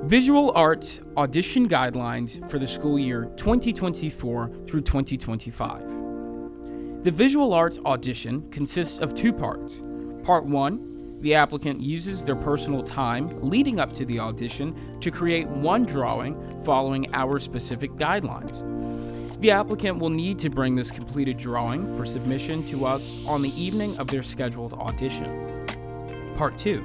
Visual Arts Audition Guidelines for the school year 2024 through 2025. The Visual Arts Audition consists of two parts. Part 1, the applicant uses their personal time leading up to the audition to create one drawing following our specific guidelines. The applicant will need to bring this completed drawing for submission to us on the evening of their scheduled audition. Part 2.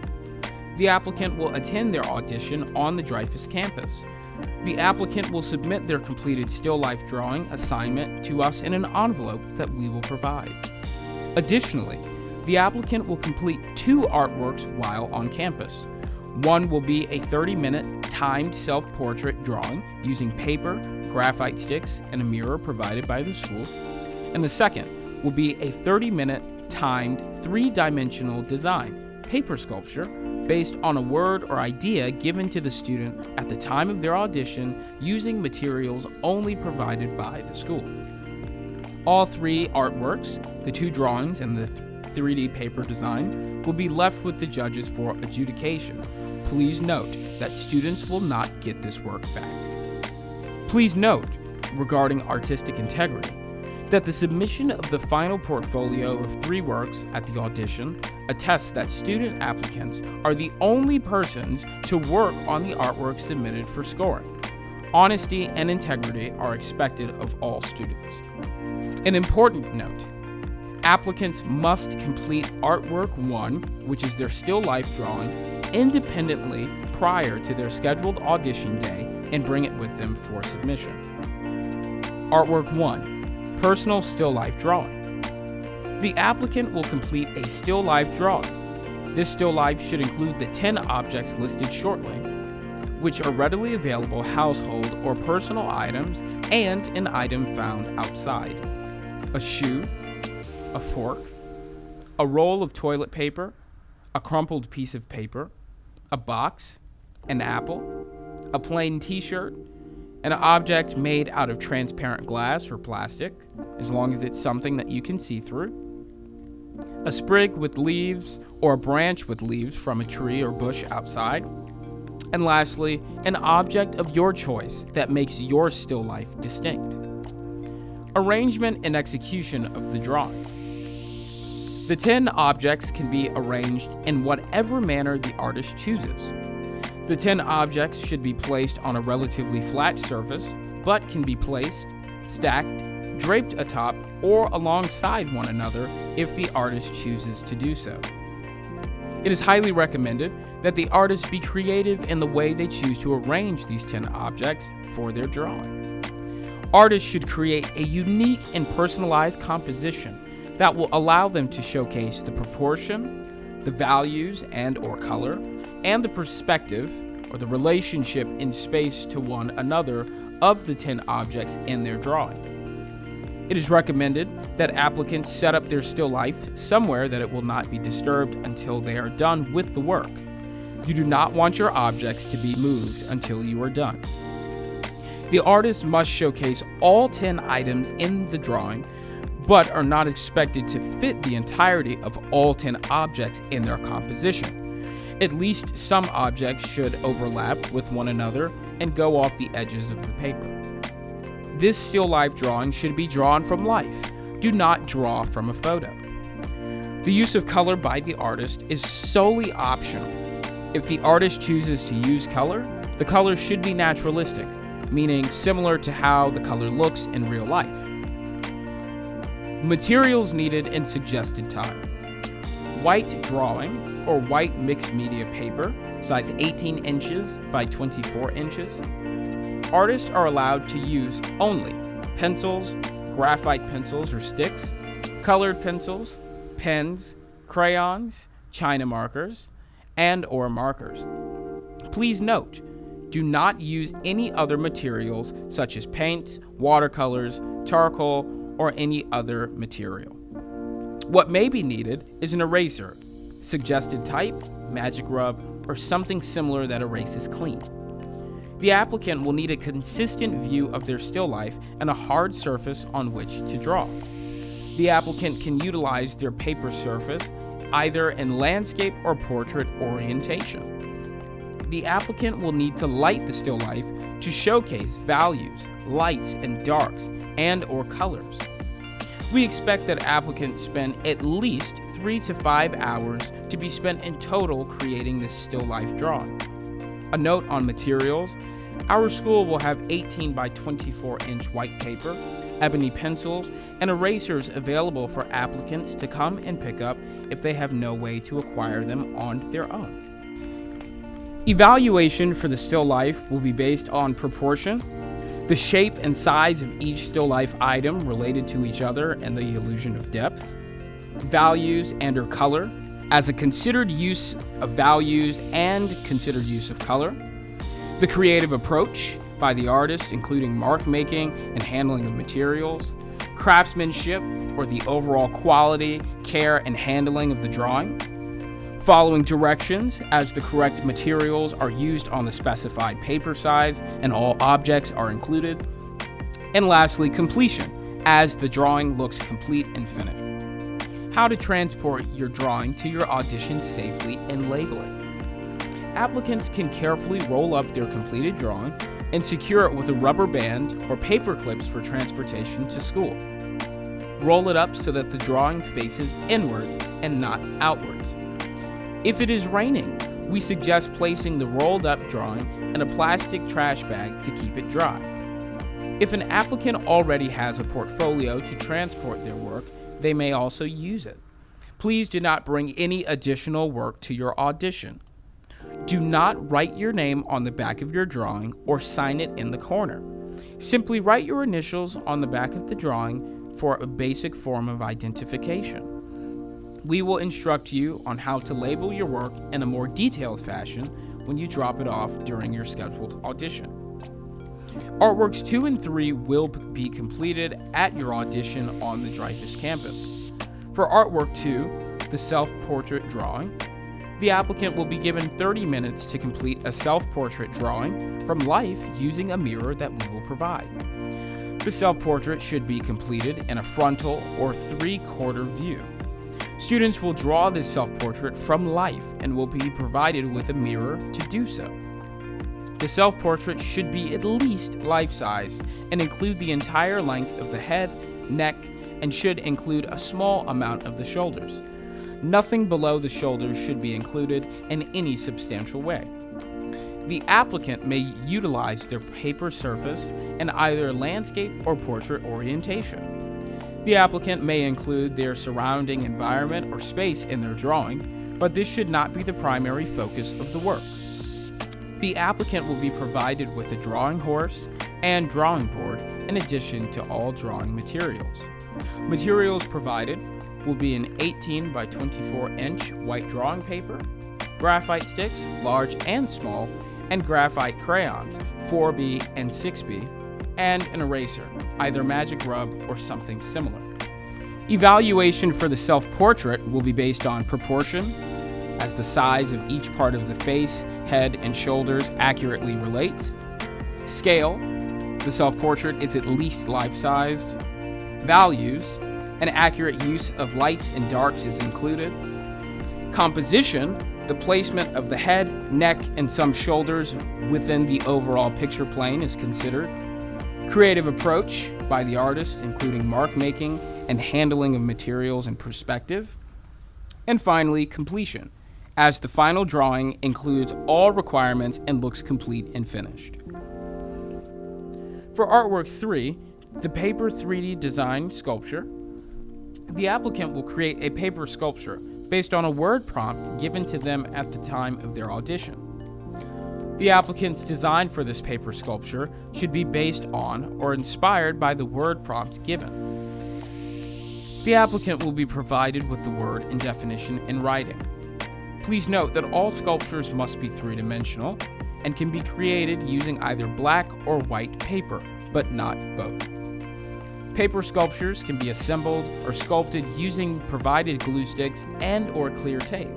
The applicant will attend their audition on the Dreyfus campus. The applicant will submit their completed still life drawing assignment to us in an envelope that we will provide. Additionally, the applicant will complete 2 artworks while on campus. One will be a 30-minute timed self-portrait drawing using paper, graphite sticks, and a mirror provided by the school. And the second will be a 30-minute timed 3-dimensional design, paper sculpture, based on a word or idea given to the student at the time of their audition using materials only provided by the school. All 3 artworks, the 2 drawings and the 3D paper design, will be left with the judges for adjudication. Please note that students will not get this work back. Please note, regarding artistic integrity, that the submission of the final portfolio of 3 works at the audition attests that student applicants are the only persons to work on the artwork submitted for scoring. Honesty and integrity are expected of all students. An important note, applicants must complete artwork 1, which is their still life drawing, independently prior to their scheduled audition day and bring it with them for submission. Artwork 1. Personal still life drawing. The applicant will complete a still life drawing. This still life should include the 10 objects listed shortly, which are readily available household or personal items and an item found outside. A shoe, a fork, a roll of toilet paper, a crumpled piece of paper, a box, an apple, a plain t-shirt, an object made out of transparent glass or plastic, as long as it's something that you can see through, a sprig with leaves or a branch with leaves from a tree or bush outside, and lastly, an object of your choice that makes your still life distinct. Arrangement and execution of the drawing. The 10 objects can be arranged in whatever manner the artist chooses. The 10 objects should be placed on a relatively flat surface, but can be placed, stacked, draped atop, or alongside one another if the artist chooses to do so. It is highly recommended that the artist be creative in the way they choose to arrange these 10 objects for their drawing. Artists should create a unique and personalized composition that will allow them to showcase the proportion, the values and/or color, and the perspective or the relationship in space to one another of the 10 objects in their drawing. It is recommended that applicants set up their still life somewhere that it will not be disturbed until they are done with the work. You do not want your objects to be moved until you are done. The artist must showcase all 10 items in the drawing, but are not expected to fit the entirety of all 10 objects in their composition. At least some objects should overlap with one another and go off the edges of the paper. This still life drawing should be drawn from life. Do not draw from a photo. The use of color by the artist is solely optional. If the artist chooses to use color, the color should be naturalistic, meaning similar to how the color looks in real life. Materials needed and suggested time. White drawing or white mixed media paper, size 18 inches by 24 inches. Artists are allowed to use only pencils, graphite pencils or sticks, colored pencils, pens, crayons, China markers, and/or markers. Please note, do not use any other materials such as paints, watercolors, charcoal, or any other material. What may be needed is an eraser, suggested type, magic rub, or something similar that erases clean. The applicant will need a consistent view of their still life and a hard surface on which to draw. The applicant can utilize their paper surface either in landscape or portrait orientation. the applicant will need to light the still life to showcase values, lights and darks, and or colors. We expect that applicants spend at least 3 to 5 hours to be spent in total creating this still life drawing. A note on materials: our school will have 18 by 24 inch white paper, ebony pencils, and erasers available for applicants to come and pick up if they have no way to acquire them on their own. Evaluation for the still life will be based on proportion, the shape and size of each still life item related to each other and the illusion of depth, values and or color, as a considered use of values and considered use of color, the creative approach by the artist, including mark making and handling of materials, craftsmanship or the overall quality, care, and handling of the drawing, following directions as the correct materials are used on the specified paper size and all objects are included, and lastly, completion, as the drawing looks complete and finished. How to transport your drawing to your audition safely and label it. Applicants can carefully roll up their completed drawing and secure it with a rubber band or paper clips for transportation to school. Roll it up so that the drawing faces inwards and not outwards. If it is raining, we suggest placing the rolled up drawing in a plastic trash bag to keep it dry. If an applicant already has a portfolio to transport their work, they may also use it. Please do not bring any additional work to your audition. Do not write your name on the back of your drawing or sign it in the corner. Simply write your initials on the back of the drawing for a basic form of identification. We will instruct you on how to label your work in a more detailed fashion when you drop it off during your scheduled audition. Artworks 2 and 3 will be completed at your audition on the Dreyfus campus. For Artwork 2, the self-portrait drawing, the applicant will be given 30 minutes to complete a self-portrait drawing from life using a mirror that we will provide. The self-portrait should be completed in a frontal or 3/4 view. Students will draw this self-portrait from life and will be provided with a mirror to do so. The self-portrait should be at least life-size and include the entire length of the head, neck, and should include a small amount of the shoulders. Nothing below the shoulders should be included in any substantial way. The applicant may utilize their paper surface in either landscape or portrait orientation. The applicant may include their surrounding environment or space in their drawing, but this should not be the primary focus of the work. The applicant will be provided with a drawing horse and drawing board in addition to all drawing materials. Materials provided will be an 18 by 24 inch white drawing paper, graphite sticks, large and small, and graphite crayons, 4B and 6B, and an eraser, either magic rub or something similar. Evaluation for the self-portrait will be based on proportion, as the size of each part of the face, head, and shoulders accurately relates. Scale, the self-portrait is at least life-sized. Values, an accurate use of lights and darks is included. Composition, the placement of the head, neck, and some shoulders within the overall picture plane is considered. Creative approach by the artist, including mark making and handling of materials and perspective. And finally, completion, as the final drawing includes all requirements and looks complete and finished. For Artwork 3, the paper 3D design sculpture, the applicant will create a paper sculpture based on a word prompt given to them at the time of their audition. The applicant's design for this paper sculpture should be based on or inspired by the word prompt given. The applicant will be provided with the word and definition in writing. Please note that all sculptures must be three-dimensional and can be created using either black or white paper, but not both. Paper sculptures can be assembled or sculpted using provided glue sticks and or clear tape.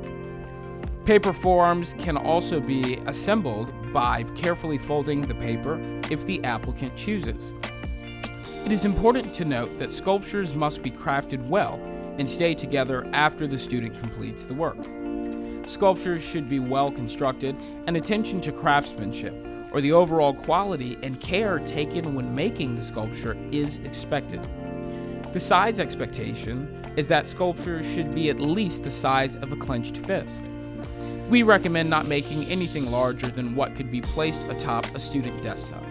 Paper forms can also be assembled by carefully folding the paper if the applicant chooses. It is important to note that sculptures must be crafted well and stay together after the student completes the work. Sculptures should be well constructed, and attention to craftsmanship, or the overall quality and care taken when making the sculpture, is expected. The size expectation is that sculptures should be at least the size of a clenched fist. We recommend not making anything larger than what could be placed atop a student desktop.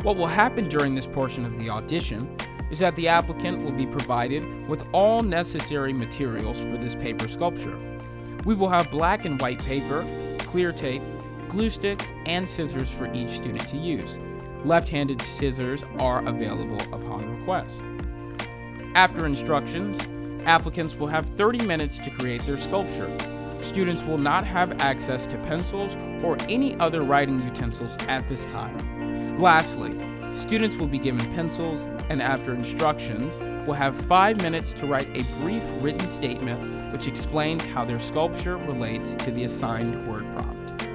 What will happen during this portion of the audition is that the applicant will be provided with all necessary materials for this paper sculpture. We will have black and white paper, clear tape, glue sticks, and scissors for each student to use. Left-handed scissors are available upon request. After instructions, applicants will have 30 minutes to create their sculpture. Students will not have access to pencils or any other writing utensils at this time. Lastly, students will be given pencils, and after instructions, will have 5 minutes to write a brief written statement which explains how their sculpture relates to the assigned word prompt.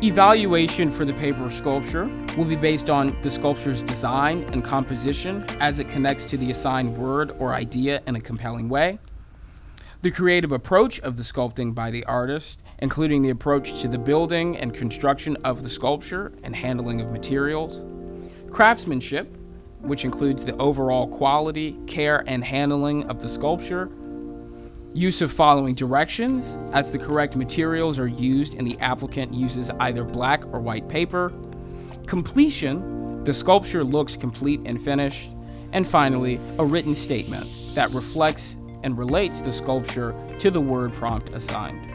Evaluation for the paper sculpture will be based on the sculpture's design and composition as it connects to the assigned word or idea in a compelling way, the creative approach of the sculpting by the artist, including the approach to the building and construction of the sculpture and handling of materials, craftsmanship, which includes the overall quality, care, and handling of the sculpture, use of following directions as the correct materials are used and the applicant uses either black or white paper, completion, the sculpture looks complete and finished, and finally, a written statement that reflects and relates the sculpture to the word prompt assigned.